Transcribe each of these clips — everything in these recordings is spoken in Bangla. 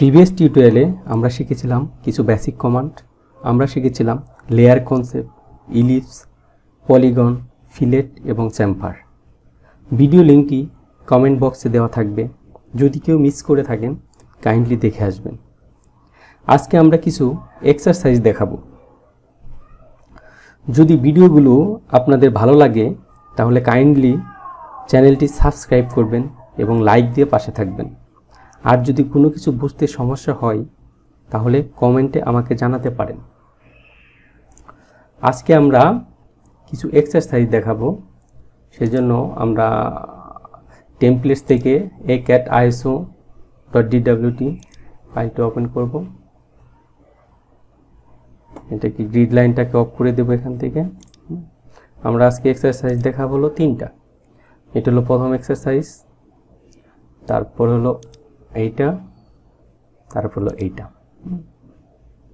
প্রিভিয়াস টিউটোরিয়ালে আমরা শিখেছিলাম কিছু বেসিক কমান্ড। আমরা শিখেছিলাম layer concept, ellipse, polygon, fillet এবং চ্যাম্পার। ভিডিও লিঙ্কটি কমেন্ট বক্সে দেওয়া থাকবে, যদি কেউ মিস করে থাকেন কাইন্ডলি দেখে আসবেন। আজকে আমরা কিছু এক্সারসাইজ দেখাবো। যদি ভিডিওগুলো আপনাদের ভালো লাগে তাহলে কাইন্ডলি চ্যানেলটি সাবস্ক্রাইব করবেন এবং লাইক দিয়ে পাশে থাকবেন। আর যদি কোনো কিছু বুঝতে সমস্যা হয় তাহলে কমেন্টে আমাকে জানাতে পারেন। আজকে আমরা কিছু এক্সারসাইজ দেখাবো, সেজন্য আমরা টেমপ্লেটস থেকে ACAD-ISO.DWT ফাইলটা ওপেন করব। এটা কি গ্রিড লাইনটাকে অফ করে দেবো এখান থেকে। আমরা আজকে এক্সারসাইজ দেখাবো হলো 3টা। এটা হলো প্রথম এক্সারসাইজ, তারপর হলো এইটা, তারপর হলো এইটা।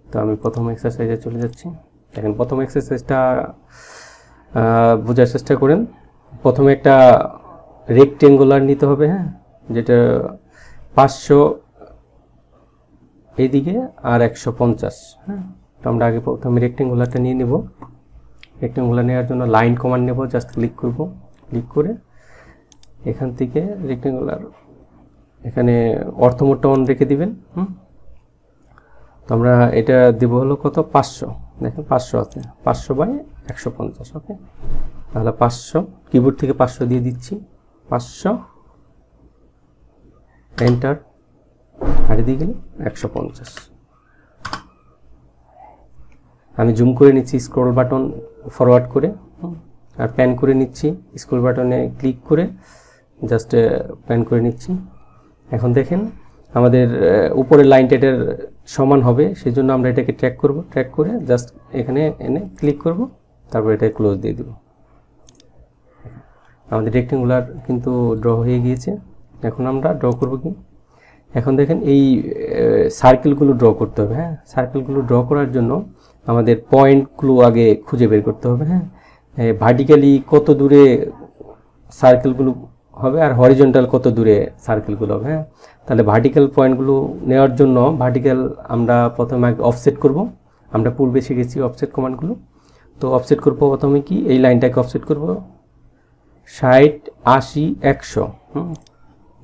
তো আমি প্রথম এক্সারসাইজে চলে যাচ্ছি। দেখেন প্রথম এক্সারসাইজটা বোঝার চেষ্টা করেন। প্রথমে একটা রেক্টেঙ্গুলার নিতে হবে, হ্যাঁ, যেটা 500 এইদিকে আর 150। হ্যাঁ, তো আমরা আগে প্রথমে রেক্টেঙ্গুলারটা নিয়ে নেব। রেক্টেঙ্গুলার নেওয়ার জন্য লাইন কমান্ড নেব, জাস্ট ক্লিক করব। ক্লিক করে এখান থেকে রেক্টেঙ্গুলার এখানে অর্থমোডটা অন রেখে দিবেন। তো আমরা এটা দেব হলো কত, 500। দেখেন 500 আছে, 500/150। ওকে, তাহলে 500 কিবোর্ড থেকে 500 দিয়ে দিচ্ছি। 500 এন্টার, আর দিয়ে গেলে 150। আমি জুম করে নিচ্ছি স্ক্রল বাটন ফরওয়ার্ড করে, আর প্যান করে নিচ্ছি। স্ক্রল বাটনে ক্লিক করে জাস্ট প্যান করে নিচ্ছি। এখন দেখেন আমাদের উপরের লাইনটা এটার সমান হবে, সেই জন্য আমরা এটাকে ট্র্যাক করব। ট্র্যাক করে জাস্ট এখানে এনে ক্লিক করব, তারপর এটা ক্লোজ দিয়ে দেব। আমাদের রেক্টেঙ্গুলার কিন্তু ড্র হয়ে গিয়েছে। এখন আমরা ড্র করব কি, এখন দেখেন এই সার্কেলগুলো ড্র করতে হবে। হ্যাঁ, সার্কেলগুলো ড্র করার জন্য আমাদের পয়েন্টগুলো আগে খুঁজে বের করতে হবে। হ্যাঁ, ভার্টিক্যালি কত দূরে সার্কেলগুলো হবে আর হরিজন্টাল কত দূরে সার্কেলগুলো হবে। হ্যাঁ, তাহলে ভার্টিক্যাল পয়েন্টগুলো নেওয়ার জন্য ভার্টিক্যাল আমরা প্রথমে অফসেট করব। আমরা পূর্বে শিখেছি অফসেট কমান্ডগুলো। তো অফসেট করব প্রথমে কি, এই লাইনটাকে অফসেট করব 60, 80, 100।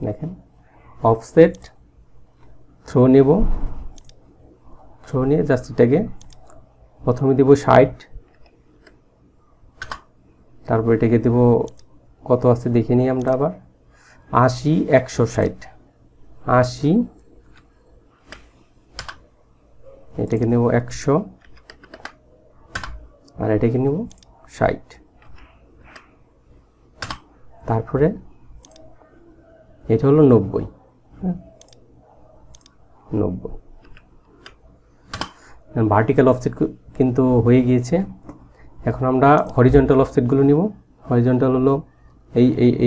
দেখেন অফসেট থ্রো নেব, থ্রো নিয়ে জাস্ট এটাকে প্রথমে দেব 60, তারপর এটাকে দেব কত আছে দেখে নিই আমরা আবার 80, 160, 80, এটাকে নেব 100, আর এটাকে নেব 60। তারপরে এটা হলো 90। 90 ভার্টিক্যাল অফসেট কিন্তু হয়ে গিয়েছে। এখন আমরা হরিজন্টাল অফসেটগুলো নিব। হরিজন্টাল হলো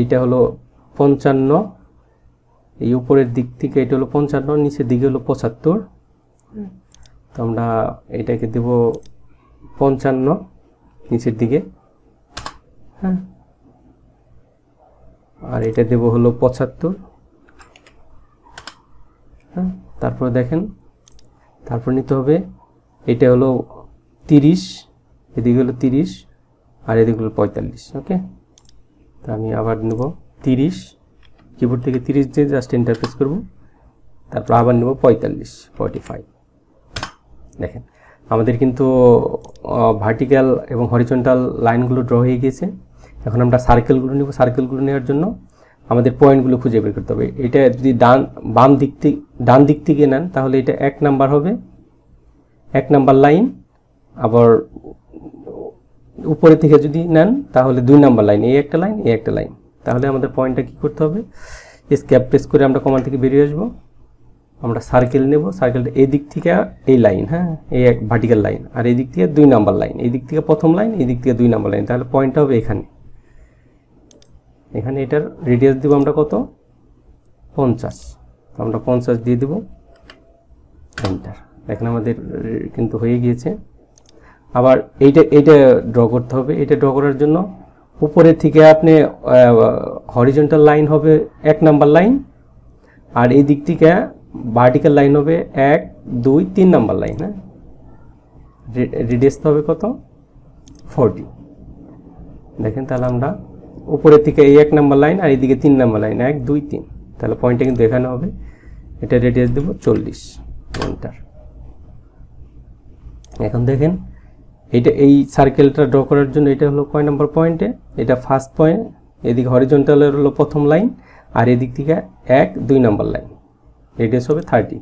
এইটা হলো 55, এই উপরের দিক থেকে এটা হলো 55, নিচের দিকে হলো 75। তো আমরা এটাকে দেব 55 নিচের দিকে। হ্যাঁ, আর এটা দেব হলো 75। হ্যাঁ, তারপর দেখেন, তারপর নিতে হবে এটা হলো 30, এদিকে হলো 30, আর এদিকে হলো 45। ওকে, তো আমি আবার নেব 30, কিবোর্ড থেকে 30 দিয়ে জাস্ট ইন্টারপ্রেস করব, তারপর আবার নেব 45। দেখেন আমাদের কিন্তু ভার্টিক্যাল এবং হরিজন্টাল লাইনগুলো ড্র হয়ে গিয়েছে। এখন আমরা সার্কেলগুলো নেব। সার্কেলগুলো নেওয়ার জন্য আমাদের পয়েন্টগুলো খুঁজে বের করতে হবে। এটা যদি ডান দিক থেকে নেন তাহলে এটা 1 নাম্বার হবে, 1 নাম্বার লাইন। আবার উপরে থেকে যদি নেন তাহলে 2 নাম্বার লাইন, এই একটা লাইন, এই একটা লাইন। তাহলে আমাদের পয়েন্টটা কি করতে হবে, এসকেপ প্রেস করে আমরা কমান্ড থেকে বেরিয়ে আসবো। আমরা সার্কেল নেব, সার্কেলটা এই দিক থেকে এই লাইন, হ্যাঁ, এই এক ভার্টিক্যাল লাইন, আর এই দিক থেকে 2 নাম্বার লাইন, এই দিক থেকে প্রথম লাইন, এই দিক থেকে 2 নাম্বার লাইন। তাহলে পয়েন্টটা হবে এখানে। এখানে এটার রেডিয়াস দিব আমরা কত, 50। তো আমরা 50 দিয়ে দেব, এন্টার। দেখেন আমাদের কিন্তু হয়ে গিয়েছে। আবার এইটা ড্র করতে হবে। এটা ড্র করার জন্য উপরে থেকে আপনি হরিজন্টাল লাইন হবে 1 নাম্বার লাইন, আর এই দিক থেকে ভার্টিক্যাল লাইন হবে 1 2 3 নাম্বার লাইন, হ্যাঁ। রেডিয়াস হবে কত 40। দেখেন তাহলে আমরা উপরের থেকে এই 1 নাম্বার লাইন আর এইদিকে 3 নাম্বার লাইন 1 2 3, তাহলে পয়েন্টটা কিন্তু এখানে হবে। এটা রেডিয়াস দেব 40, এন্টার। এখন দেখেন এটা এই সার্কেলটা ড্র করার জন্য এটা হলো কয় নাম্বার পয়েন্টে, এটা ফার্স্ট পয়েন্ট, এদিকে হরিজন্টালের হলো প্রথম লাইন আর এদিক থেকে 1 2 নাম্বার লাইন, রেডিয়াস হবে 30।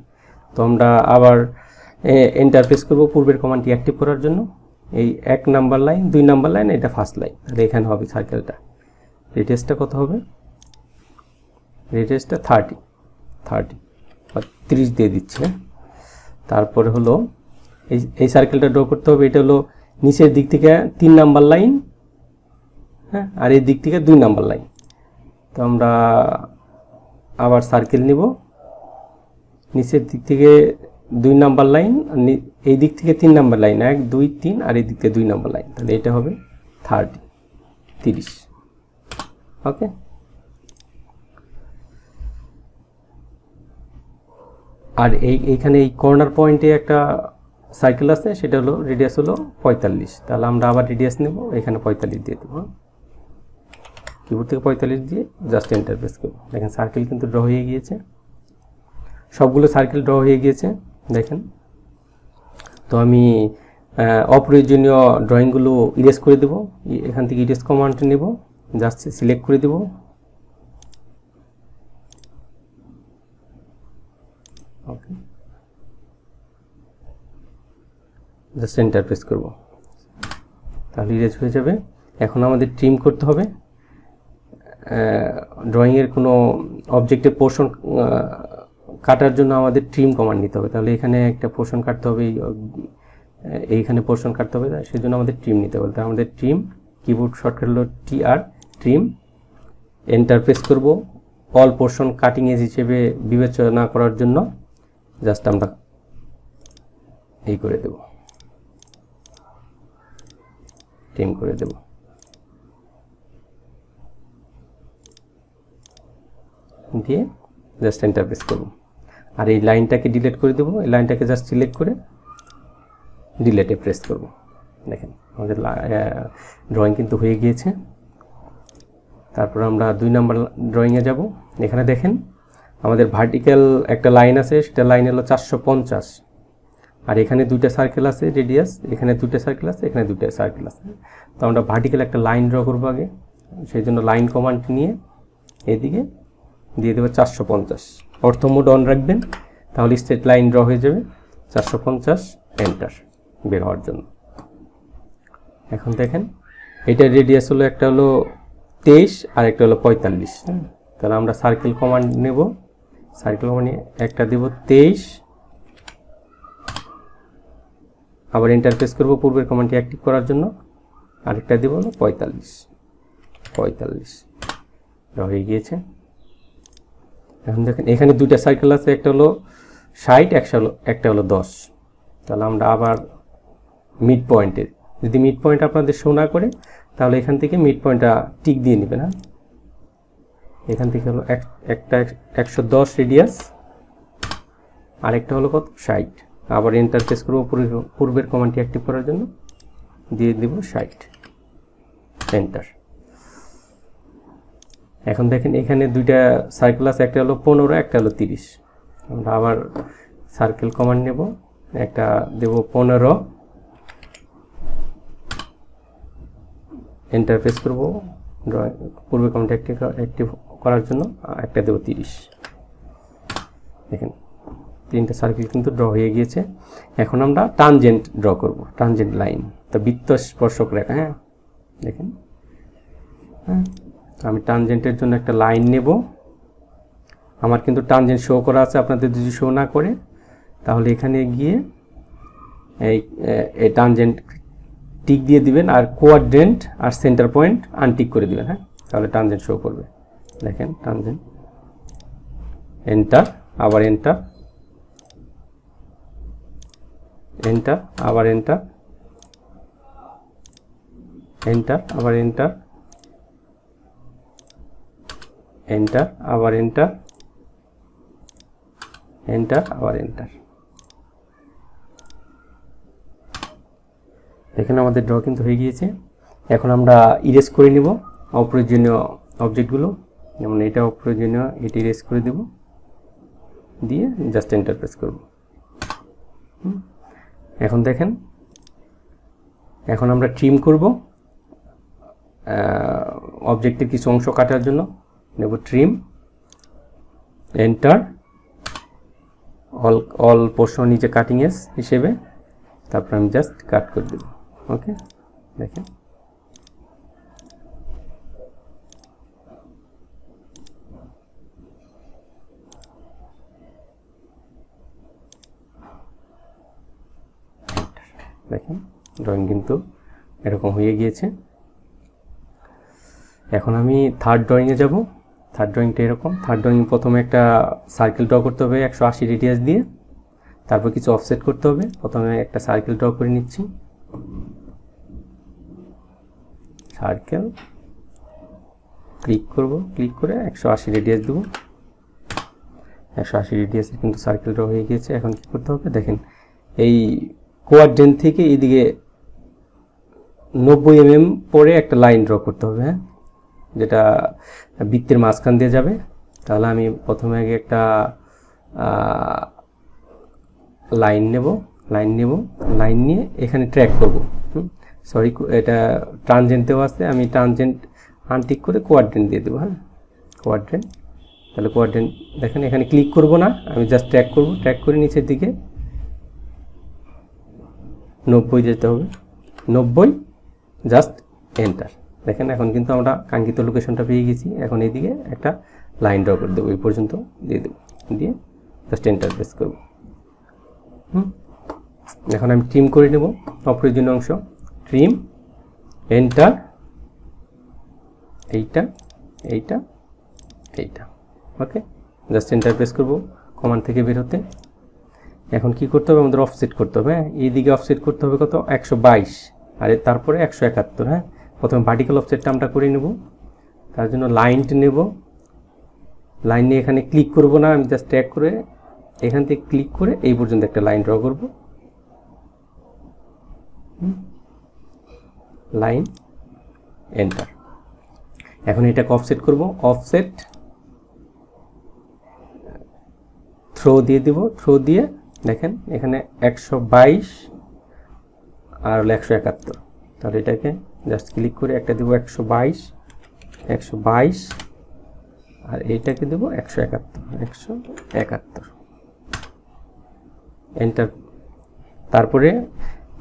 তো আমরা আবার এন্টার প্রেস করব পূর্বের কমান্ডটি অ্যাক্টিভ করার জন্য। এই 1 নাম্বার লাইন 2 নাম্বার লাইন এটা ফার্স্ট লাইন, তাহলে এখানে হবে সার্কেলটা। রেডিয়াসটা কত হবে, রেডিয়াসটা 30 বা 30 দিয়ে দিচ্ছে। তারপরে হলো এই সার্কেলটা ড্র করতে হবে। এটা হলো নিচের দিক থেকে 3 নাম্বার লাইন, হ্যাঁ, আর এই দিক থেকে 2 নাম্বার লাইন। তো আমরা আবার সার্কেল নিব, নিচের দিক থেকে 2 নাম্বার লাইন, এই দিক থেকে 3 নাম্বার লাইন 1 2 3 আর এই দিক থেকে 2 নাম্বার লাইন, তাহলে এটা হবে 30। ওকে, আর এইখানে এই কর্নার পয়েন্টে একটা সার্কেল আছে, সেটা হলো রেডিয়াস হলো 45। তাহলে আমরা আবার রেডিয়াস নেব, এখানে 45 দিয়ে দেবো। কিবোর্ড থেকে 45 দিয়ে জাস্ট এন্টার প্রেস করব। দেখেন সার্কেল কিন্তু ড্র হয়ে গিয়েছে, সবগুলো সার্কেল ড্র হয়ে গিয়েছে দেখেন। তো আমি অপ্রয়োজনীয় ড্রয়িংগুলো ইরেজ করে দেব। এখান থেকে ইরেজ কমান্ড নেব, জাস্ট সিলেক্ট করে দেব। ওকে, জাস্ট এন্টার প্রেস করব, তাহলে ইরেজ হয়ে যাবে। এখন আমাদের ট্রিম করতে হবে। ড্রয়িংয়ের কোনো অবজেক্টের পোর্শন কাটার জন্য আমাদের ট্রিম কমান্ড নিতে হবে। তাহলে এখানে একটা পোর্শন কাটতে হবে, এইখানে পোর্শন কাটতে হবে, সেজন্য আমাদের ট্রিম নিতে হবে। তাহলে আমাদের ট্রিম, কিবোর্ড শর্টকাট হলো TR, ট্রিম। এন্টার প্রেস করব অল পোর্শন কাটিং এজ হিসেবে বিবেচনা করার জন্য জাস্ট আমরা এই করে দেব, ট্রিম করে দেব। দিয়ে জাস্ট এন্টার প্রেস করব। আর এই লাইনটাকে ডিলিট করে দেব। এই লাইনটাকে জাস্ট সিলেক্ট করে ডিলিটে প্রেস করব। দেখেন আমাদের ড্রয়িং কিন্তু হয়ে গিয়েছে। তারপর আমরা 2 নাম্বার ড্রয়িংয়ে যাব। এখানে দেখেন আমাদের ভার্টিক্যাল একটা লাইন আছে, সেটা লাইন হলো 450। আর এখানে 2টা সার্কেল আছে রেডিয়াস, এখানে 2টা সার্কেল আছে, এখানে 2টা সার্কেল আছে। তো আমরা ভার্টিক্যাল একটা লাইন ড্র করবো আগে, সেই জন্য লাইন কমান্ড নিয়ে এদিকে দিয়ে দেবো 450। অর্থ মোড অন রাখবেন, তাহলে স্ট্রেট লাইন ড্র হয়ে যাবে। 450 এন্টার বের হওয়ার জন্য। এখন দেখেন এইটার রেডিয়াস হলো, একটা হলো 23 আর একটা হলো 45। তাহলে আমরা সার্কেল কমান্ড নেব, সার্কেল কমান্ড একটা দেব 23, আবার এন্টার প্রেস করব পূর্বের কমান্ডটি অ্যাক্টিভ করার জন্য। আরেকটা দেব হলো 45 হয়ে গিয়েছে। এখন দেখেন এখানে 2টা সার্কেল আছে, একটা হলো 60, একটা হলো 10। তাহলে আমরা আবার মিড পয়েন্টের, যদি মিড পয়েন্ট আপনাদের শো না করে তাহলে এখান থেকে মিড পয়েন্টটা টিক দিয়ে নেবেন। হ্যাঁ, এখান থেকে হলো একটা 110 রেডিয়াস, আরেকটা হলো কত 60। আবার এন্টার প্রেস করব পূর্বের কমান্ডটি অ্যাক্টিভ করার জন্য, দিয়ে দেব 60 এন্টার। এখন দেখেন এখানে 2টা সার্কেল আছে, একটা হলো 15, একটা হলো 30। আমরা আবার সার্কেল কমান্ড নেব, একটা দেব 15, এন্টার প্রেস করব পূর্বের কমান্ড অ্যাক্টিভ করার জন্য, একটা দেব 30। দেখেন 3টা সার্কেল কিন্তু ড্র হয়ে গিয়েছে। এখন আমরা টানজেন্ট ড্র করব, টানজেন্ট লাইন, তো বৃত্ত স্পর্শক রেখা। হ্যাঁ দেখেন, হ্যাঁ আমি টানজেন্টের জন্য একটা লাইন নেব। আমার কিন্তু টানজেন্ট শো করা আছে, আপনাদের যদি শো না করে তাহলে এখানে গিয়ে এই টানজেন্ট টিক দিয়ে দিবেন, আর কোয়াড্রেন্ট আর সেন্টার পয়েন্ট আনটিক করে দিবেন। হ্যাঁ, তাহলে টানজেন্ট শো করবে। দেখেন টানজেন্ট, এন্টার, আবার এন্টার, এন্টার, আবার এন্টার, এন্টার, আবার এন্টার, এন্টার, আবার এন্টার, এন্টার, আবার এন্টার। দেখেন আমাদের ড্র কিন্তু হয়ে গিয়েছে। এখন আমরা ইরেজ করে নিব অপ্রয়োজনীয় অবজেক্টগুলো, যেমন এটা অপ্রয়োজনীয়, এটি ইরেজ করে দেব, দিয়ে জাস্ট এন্টার প্রেস করব। এখন দেখেন, এখন আমরা ট্রিম করব অবজেক্টের কিছু অংশ কাটার জন্য। নেব ট্রিম, এন্টার, অল পোর্শন নিচে কাটিং এজ হিসেবে, তারপর আমি জাস্ট কাট করে দেব। ওকে, দেখেন দেখেন ড্রয়িং কিন্তু এরকম হয়ে গিয়েছে। এখন আমি থার্ড ড্রয়িংয়ে যাব। থার্ড ড্রয়িংটা এরকম। থার্ড ড্রয়িং প্রথমে একটা সার্কেল ড্র করতে হবে 180 রেডিয়াস দিয়ে, তারপর কিছু অফসেট করতে হবে। প্রথমে একটা সার্কেল ড্র করে নিচ্ছি, সার্কেল ক্লিক করব, ক্লিক করে 180 রেডিয়াস দেব। 180 রেডিয়াসের কিন্তু সার্কেল ড্র হয়ে গিয়েছে। এখন কি করতে হবে দেখেন, এই কোয়াড্রেন্ট থেকে এইদিকে 90 mm পরে একটা লাইন ড্র করতে হবে, হ্যাঁ, যেটা বৃত্তের মাঝখান দিয়ে যাবে। তাহলে আমি প্রথমে আগে একটা লাইন নেব, লাইন নিয়ে এখানে ট্র্যাক করব। সরি, এটা ট্রানজেন্টেও আছে, আমি ট্রানজেন্ট আনটিক করে কোয়াড্রেন্ট দিয়ে দেবো। হ্যাঁ, কোয়াড্রেন্ট। তাহলে কোয়াড্রেন্ট দেখেন, এখানে ক্লিক করব না, আমি জাস্ট ট্র্যাক করব। ট্র্যাক করে নিচের দিকে 90 যেতে হবে, 90, জাস্ট এন্টার। দেখেন এখন কিন্তু আমরা কাঙ্ক্ষিত লোকেশনটা পেয়ে গেছি। এখন এইদিকে একটা লাইন ড্র করে দেবো, এই পর্যন্ত দিয়ে দেবো, দিয়ে জাস্ট এন্টার প্রেস করব। এখন আমি ট্রিম করে নেব অপ্রয়োজনীয় অংশ। ট্রিম, এন্টার, এইটা, এইটা, এইটা। ওকে, জাস্ট এন্টার প্রেস করব কমান্ড থেকে বের হতে। এখন কি করতে হবে, আমাদের অফসেট করতে হবে। হ্যাঁ, এইদিকে অফসেট করতে হবে কত, 122, আর তারপরে 171। হ্যাঁ, প্রথমে ভার্টিক্যাল অফসেটটা আমরা করে নেব। তার জন্য লাইনটা নেব, লাইন নিয়ে এখানে ক্লিক করব না, আমি জাস্ট ট্র্যাক করে এখান থেকে ক্লিক করে এই পর্যন্ত একটা লাইন ড্র করব। Line, enter. এখন এটাকে অফসেট করব। অফসেট থ্রো দিয়ে দিব, থ্রো দিয়ে দেখেন এখানে 122 আর 171। তাহলে এটাকে জাস্ট ক্লিক করে একটা দেবো 122, আর এইটাকে দেবো 171। এন্টার। তারপরে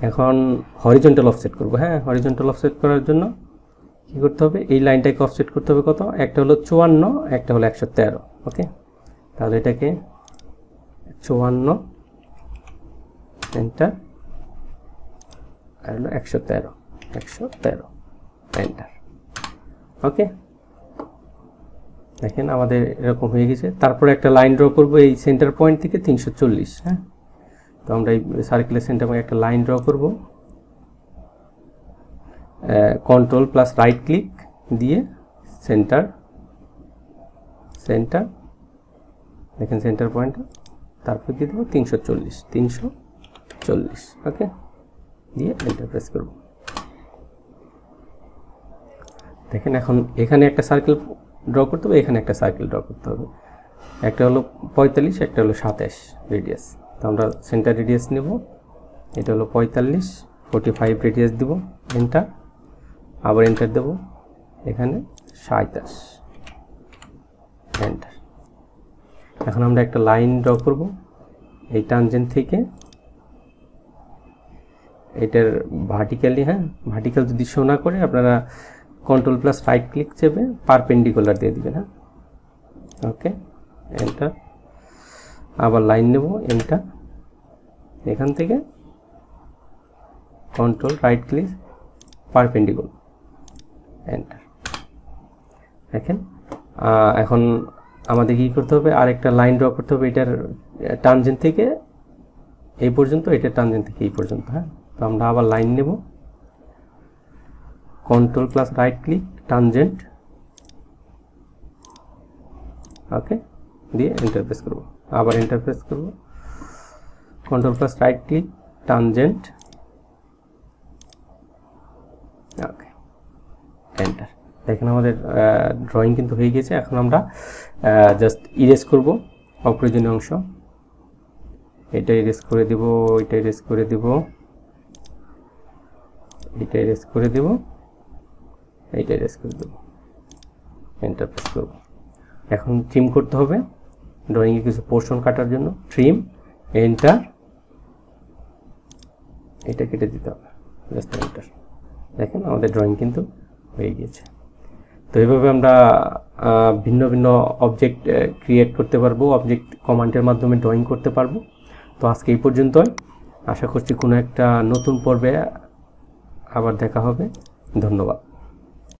এখন হরিজন্টাল অফসেট করব। হ্যাঁ, হরিজন্টাল অফসেট করার জন্য কি করতে হবে, এই লাইনটাকে অফসেট করতে হবে কত, একটা হলো 54, একটা হলো 113। ওকে, তাহলে এটাকে 54, এন্টার, আর হলো 113, এন্টার। ওকে, দেখেন আমাদের এরকম হয়ে গেছে। তারপরে একটা লাইন ড্র করব এই সেন্টার পয়েন্ট থেকে 340। হ্যাঁ, তো আমরা এই সার্কেলের সেন্টার পয়েন্ট একটা লাইন ড্র করব। কন্ট্রোল প্লাস রাইট ক্লিক দিয়ে সেন্টার, দেখেন সেন্টার পয়েন্ট, তারপর দিয়ে দেবো 340। ওকে, দিয়ে এন্টার প্রেস করব। দেখেন এখন এখানে একটা সার্কেল ড্র করতে হবে, এখানে একটা সার্কেল ড্র করতে হবে। একটা হলো 45, একটা হলো 27 রেডিয়াস। তো আমরা সেন্টার রেডিয়াস নেব, এটা হলো 45, 45 রেডিয়াস দিব, এন্টার, আবার এন্টার দেব, এখানে 27, এন্টার। এখন আমরা একটা লাইন ড্র করব এই ট্যানজেন্ট থেকে এটার ভার্টিক্যালি। হ্যাঁ, ভার্টিক্যাল যদি শো না করে আপনারা কন্ট্রোল প্লাস রাইট ক্লিক চেপে পারপেন্ডিকুলার দিয়ে দিবেন। হ্যাঁ, ওকে, এন্টার, আবার লাইন নেব, এন্টার, এখান থেকে control right click perpendicular, enter. দেখেন এখন আমাদের কি করতে হবে, আরেকটা লাইন ড্র করতে হবে এটার ট্যানজেন্ট থেকে এই পর্যন্ত, এটার ট্যানজেন্ট থেকে এই পর্যন্ত। হ্যাঁ, তো আমরা আবার লাইন নেব, control plus right click tangent, okay, দিয়ে এন্টার প্রেস করব। আবার এন্টার প্রেস করব, control plus right click, tangent, okay, enter. দেখেন আমাদের ড্রয়িং কিন্তু হয়ে গেছে। এখন আমরা জাস্ট ইরেজ করব অপ্রয়োজনীয় অংশ। এটা ইরেজ করে দিব, এটা ইরেজ করে দিব, এটা ইরেজ করে দিব, এইটা ইরেজ করে দেব, এন্টার প্রেস করব। এখন ট্রিম করতে হবে ড্রয়িংয়ে কিছু পোর্শন কাটার জন্য, ট্রিম, এন্টার, এটা কেটে দিতে হবে, জাস্ট এন্টার। দেখেন আমাদের ড্রয়িং কিন্তু হয়ে গিয়েছে। তো এইভাবে আমরা ভিন্ন ভিন্ন অবজেক্ট ক্রিয়েট করতে পারবো, অবজেক্ট কমান্ডের মাধ্যমে ড্রয়িং করতে পারবো। তো আজকে এই পর্যন্তই, আশা করছি কোনো একটা নতুন পর্বে আবার দেখা হবে। ধন্যবাদ।